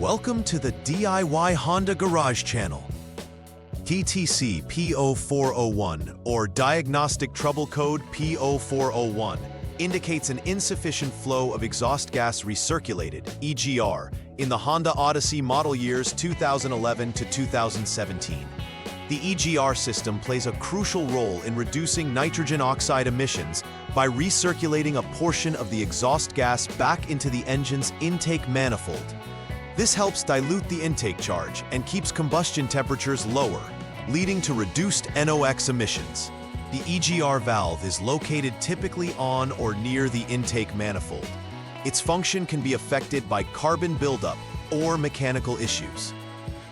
Welcome to the DIY Honda Garage channel. DTC P0401, or Diagnostic Trouble Code P0401, indicates an insufficient flow of exhaust gas recirculated, EGR, in the Honda Odyssey model years 2011 to 2017. The EGR system plays a crucial role in reducing nitrogen oxide emissions by recirculating a portion of the exhaust gas back into the engine's intake manifold. This helps dilute the intake charge and keeps combustion temperatures lower, leading to reduced NOx emissions. The EGR valve is located typically on or near the intake manifold. Its function can be affected by carbon buildup or mechanical issues.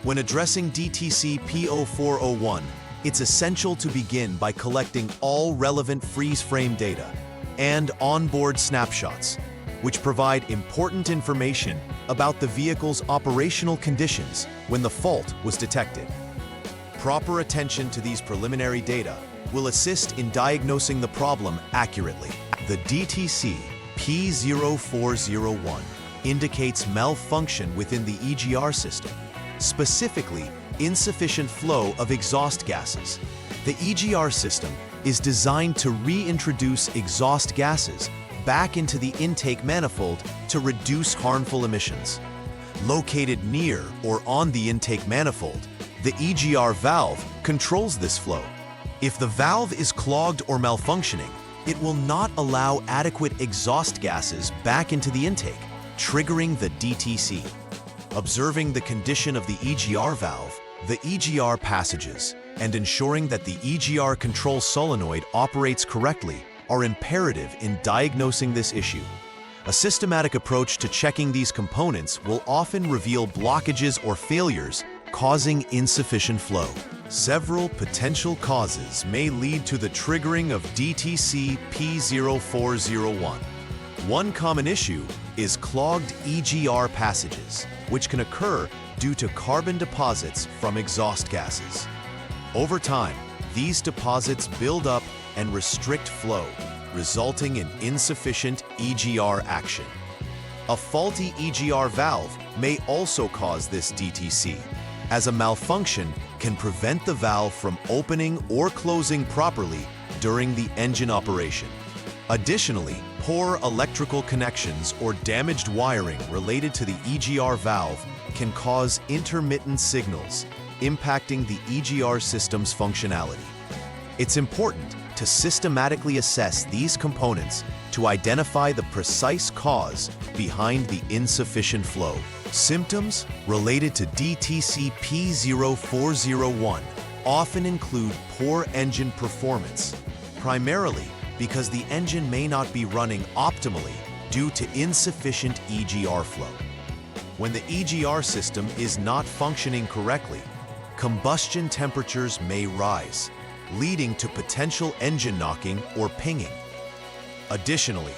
When addressing DTC P0401, it's essential to begin by collecting all relevant freeze frame data and onboard snapshots, which provide important information about the vehicle's operational conditions when the fault was detected. Proper attention to these preliminary data will assist in diagnosing the problem accurately. The DTC P0401 indicates malfunction within the EGR system, specifically insufficient flow of exhaust gases. The EGR system is designed to reintroduce exhaust gases back into the intake manifold to reduce harmful emissions. Located near or on the intake manifold, the EGR valve controls this flow. If the valve is clogged or malfunctioning, it will not allow adequate exhaust gases back into the intake, triggering the DTC. Observing the condition of the EGR valve, the EGR passages, and ensuring that the EGR control solenoid operates correctly are imperative in diagnosing this issue. A systematic approach to checking these components will often reveal blockages or failures causing insufficient flow. Several potential causes may lead to the triggering of DTC P0401. One common issue is clogged EGR passages, which can occur due to carbon deposits from exhaust gases. Over time, these deposits build up and restrict flow, resulting in insufficient EGR action. A faulty EGR valve may also cause this DTC, as a malfunction can prevent the valve from opening or closing properly during the engine operation. Additionally, poor electrical connections or damaged wiring related to the EGR valve can cause intermittent signals, impacting the EGR system's functionality. It's important to systematically assess these components to identify the precise cause behind the insufficient flow. Symptoms related to DTC P0401 often include poor engine performance, primarily because the engine may not be running optimally due to insufficient EGR flow. When the EGR system is not functioning correctly, combustion temperatures may rise, leading to potential engine knocking or pinging. Additionally,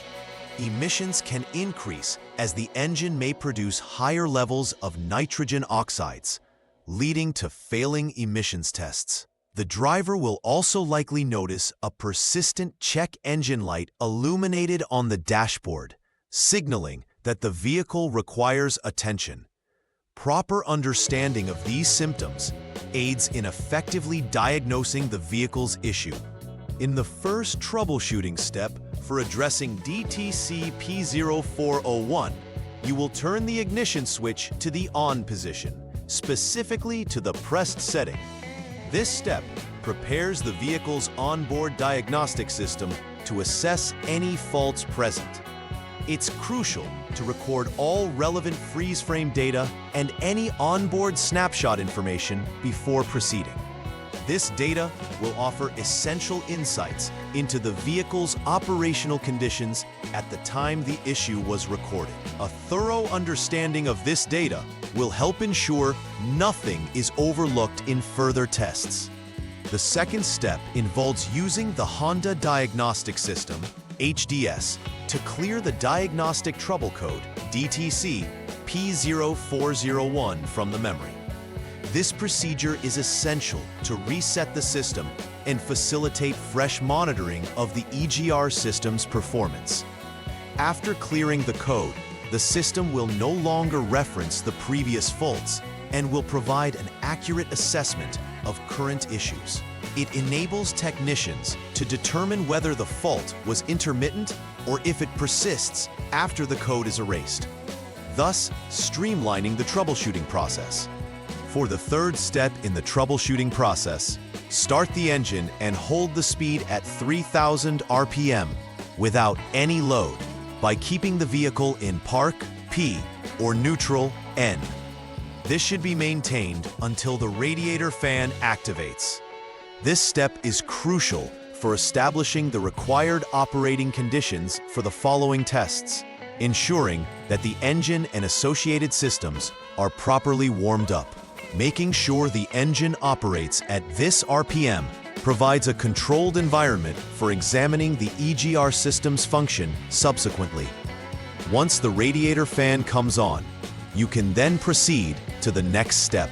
emissions can increase as the engine may produce higher levels of nitrogen oxides, leading to failing emissions tests. The driver will also likely notice a persistent check engine light illuminated on the dashboard, signaling that the vehicle requires attention. Proper understanding of these symptoms aids in effectively diagnosing the vehicle's issue. In the first troubleshooting step for addressing DTC P0401, you will turn the ignition switch to the on position, specifically to the pressed setting. This step prepares the vehicle's onboard diagnostic system to assess any faults present. It's crucial to record all relevant freeze frame data and any onboard snapshot information before proceeding. This data will offer essential insights into the vehicle's operational conditions at the time the issue was recorded. A thorough understanding of this data will help ensure nothing is overlooked in further tests. The second step involves using the Honda Diagnostic System, HDS, to clear the diagnostic trouble code, DTC P0401, from the memory. This procedure is essential to reset the system and facilitate fresh monitoring of the EGR system's performance. After clearing the code, the system will no longer reference the previous faults and will provide an accurate assessment of current issues. It enables technicians to determine whether the fault was intermittent or if it persists after the code is erased, thus streamlining the troubleshooting process. For the third step in the troubleshooting process, start the engine and hold the speed at 3,000 RPM without any load by keeping the vehicle in park, P, or neutral, N. This should be maintained until the radiator fan activates. This step is crucial for establishing the required operating conditions for the following tests, ensuring that the engine and associated systems are properly warmed up. Making sure the engine operates at this RPM provides a controlled environment for examining the EGR system's function subsequently. Once the radiator fan comes on, you can then proceed to the next step.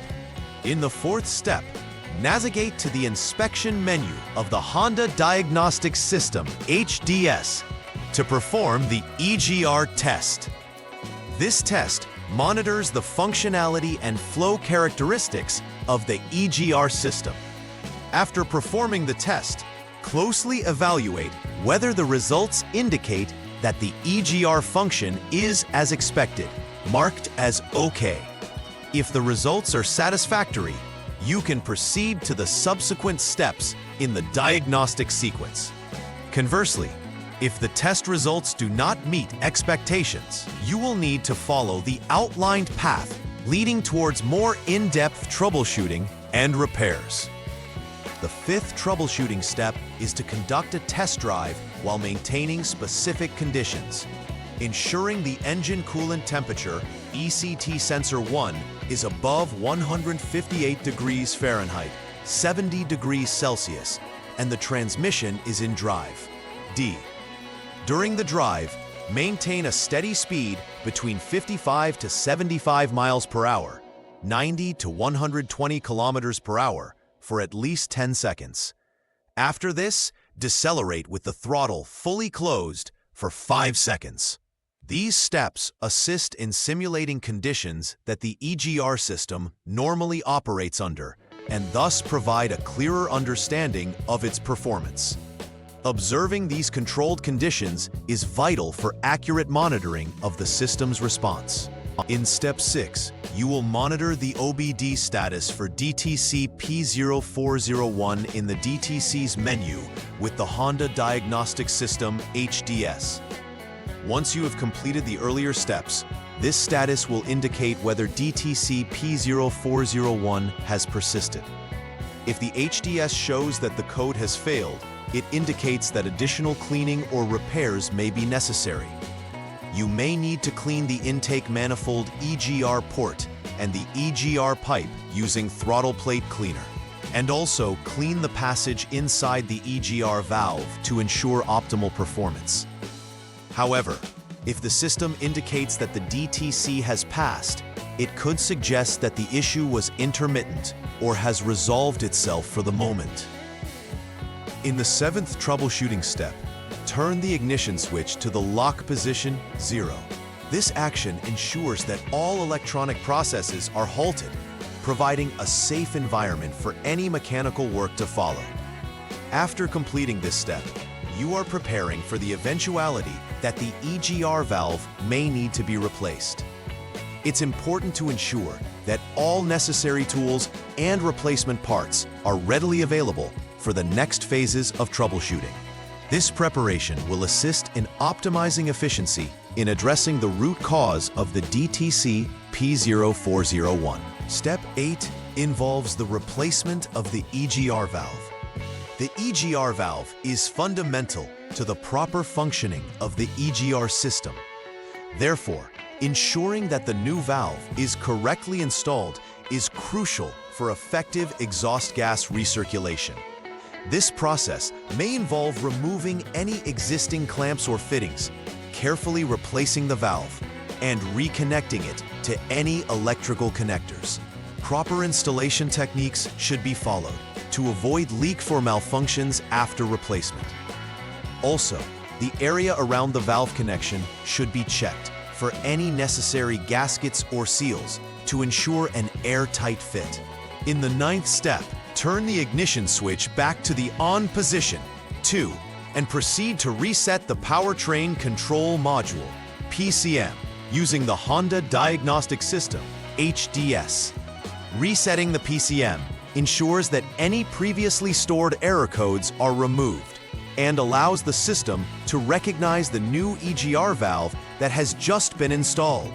In the fourth step, navigate to the inspection menu of the Honda Diagnostic System, HDS, to perform the EGR test. This test monitors the functionality and flow characteristics of the EGR system. After performing the test, closely evaluate whether the results indicate that the EGR function is as expected, marked as OK. If the results are satisfactory, you can proceed to the subsequent steps in the diagnostic sequence. Conversely, if the test results do not meet expectations, you will need to follow the outlined path leading towards more in-depth troubleshooting and repairs. The fifth troubleshooting step is to conduct a test drive while maintaining specific conditions, ensuring the engine coolant temperature, ECT sensor 1, is above 158 degrees Fahrenheit, 70 degrees Celsius, and the transmission is in drive. D. During the drive, maintain a steady speed between 55 to 75 miles per hour, 90 to 120 kilometers per hour for at least 10 seconds. After this, decelerate with the throttle fully closed for 5 seconds. These steps assist in simulating conditions that the EGR system normally operates under and thus provide a clearer understanding of its performance. Observing these controlled conditions is vital for accurate monitoring of the system's response. In Step 6, you will monitor the OBD status for DTC P0401 in the DTCs menu with the Honda Diagnostic System HDS. Once you have completed the earlier steps, this status will indicate whether DTC P0401 has persisted. If the HDS shows that the code has failed, it indicates that additional cleaning or repairs may be necessary. You may need to clean the intake manifold EGR port and the EGR pipe using throttle plate cleaner, and also clean the passage inside the EGR valve to ensure optimal performance. However, if the system indicates that the DTC has passed, it could suggest that the issue was intermittent or has resolved itself for the moment. In the seventh troubleshooting step, turn the ignition switch to the lock position 0. This action ensures that all electronic processes are halted, providing a safe environment for any mechanical work to follow. After completing this step, you are preparing for the eventuality that the EGR valve may need to be replaced. It's important to ensure that all necessary tools and replacement parts are readily available for the next phases of troubleshooting. This preparation will assist in optimizing efficiency in addressing the root cause of the DTC P0401. Step 8 involves the replacement of the EGR valve. The EGR valve is fundamental to the proper functioning of the EGR system. Therefore, ensuring that the new valve is correctly installed is crucial for effective exhaust gas recirculation. This process may involve removing any existing clamps or fittings, carefully replacing the valve, and reconnecting it to any electrical connectors. Proper installation techniques should be followed to avoid leak for malfunctions after replacement. Also, the area around the valve connection should be checked for any necessary gaskets or seals to ensure an airtight fit. In the 9th step, turn the ignition switch back to the on position, 2, and proceed to reset the powertrain control module, PCM, using the Honda Diagnostic System, HDS. Resetting the PCM ensures that any previously stored error codes are removed and allows the system to recognize the new EGR valve that has just been installed.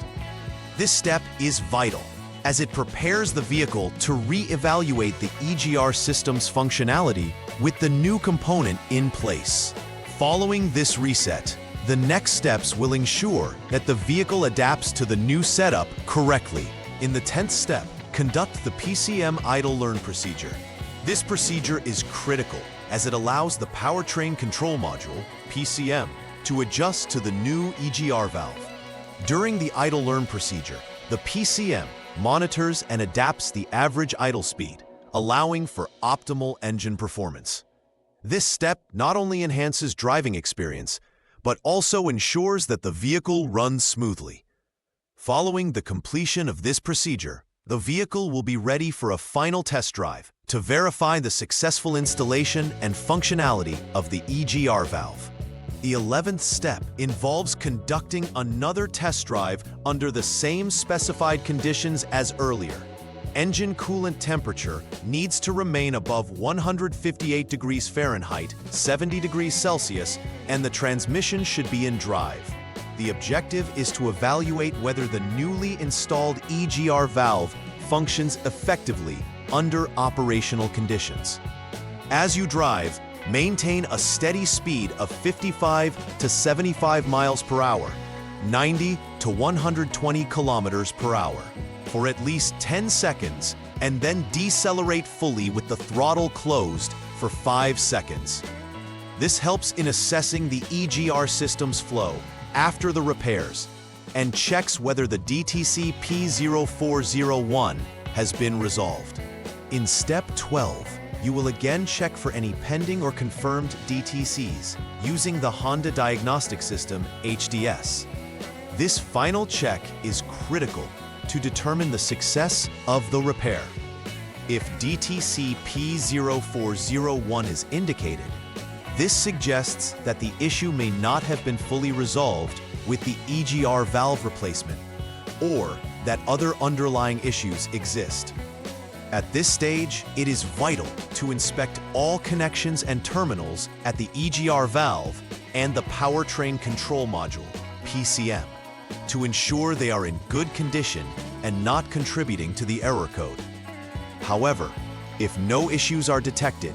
This step is vital, as it prepares the vehicle to re-evaluate the EGR system's functionality with the new component in place. Following this reset, the next steps will ensure that the vehicle adapts to the new setup correctly. In the 10th step, conduct the PCM idle learn procedure. This procedure is critical as it allows the powertrain control module, PCM, to adjust to the new EGR valve. During the idle learn procedure, the PCM monitors and adapts the average idle speed, allowing for optimal engine performance. This step not only enhances driving experience, but also ensures that the vehicle runs smoothly. Following the completion of this procedure, the vehicle will be ready for a final test drive to verify the successful installation and functionality of the EGR valve. The 11th step involves conducting another test drive under the same specified conditions as earlier. Engine coolant temperature needs to remain above 158 degrees Fahrenheit, 70 degrees Celsius, and the transmission should be in drive. The objective is to evaluate whether the newly installed EGR valve functions effectively under operational conditions. As you drive, maintain a steady speed of 55 to 75 miles per hour, 90 to 120 kilometers per hour, for at least 10 seconds, and then decelerate fully with the throttle closed for 5 seconds. This helps in assessing the EGR system's flow after the repairs and checks whether the DTC P0401 has been resolved. In step 12, you will again check for any pending or confirmed DTCs using the Honda Diagnostic System, HDS. This final check is critical to determine the success of the repair. If DTC P0401 is indicated, this suggests that the issue may not have been fully resolved with the EGR valve replacement, or that other underlying issues exist. At this stage, it is vital to inspect all connections and terminals at the EGR valve and the powertrain control module, PCM, to ensure they are in good condition and not contributing to the error code. However, if no issues are detected,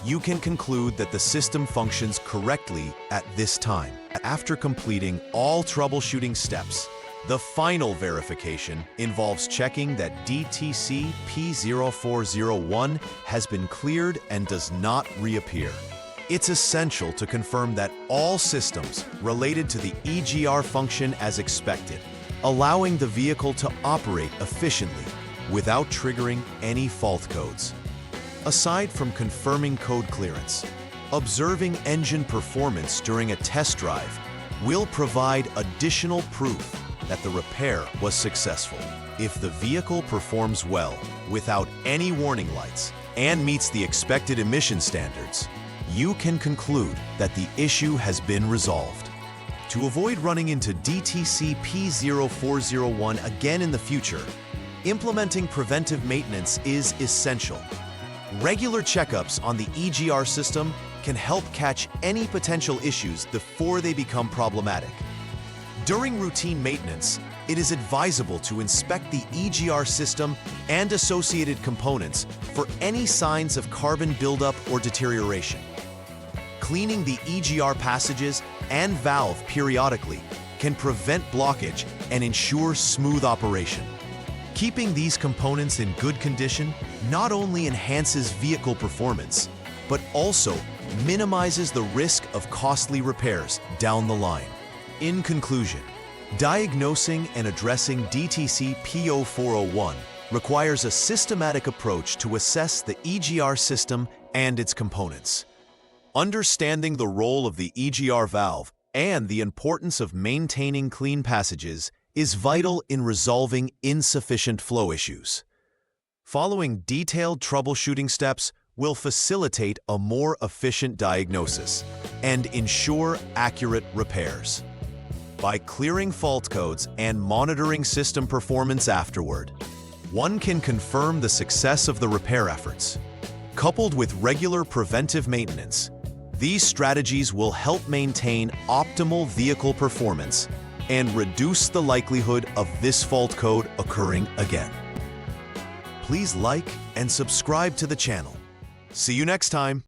you can conclude that the system functions correctly at this time. After completing all troubleshooting steps, the final verification involves checking that DTC P0401 has been cleared and does not reappear. It's essential to confirm that all systems related to the EGR function as expected, allowing the vehicle to operate efficiently without triggering any fault codes. Aside from confirming code clearance, observing engine performance during a test drive will provide additional proof that the repair was successful. If the vehicle performs well without any warning lights and meets the expected emission standards, you can conclude that the issue has been resolved. To avoid running into DTC P0401 again in the future, implementing preventive maintenance is essential. Regular checkups on the EGR system can help catch any potential issues before they become problematic. During routine maintenance, it is advisable to inspect the EGR system and associated components for any signs of carbon buildup or deterioration. Cleaning the EGR passages and valve periodically can prevent blockage and ensure smooth operation. Keeping these components in good condition not only enhances vehicle performance, but also minimizes the risk of costly repairs down the line. In conclusion, diagnosing and addressing DTC P0401 requires a systematic approach to assess the EGR system and its components. Understanding the role of the EGR valve And the importance of maintaining clean passages is vital in resolving insufficient flow issues. Following detailed troubleshooting steps will facilitate a more efficient diagnosis and ensure accurate repairs. By clearing fault codes and monitoring system performance afterward, one can confirm the success of the repair efforts. Coupled with regular preventive maintenance, these strategies will help maintain optimal vehicle performance and reduce the likelihood of this fault code occurring again. Please like and subscribe to the channel. See you next time.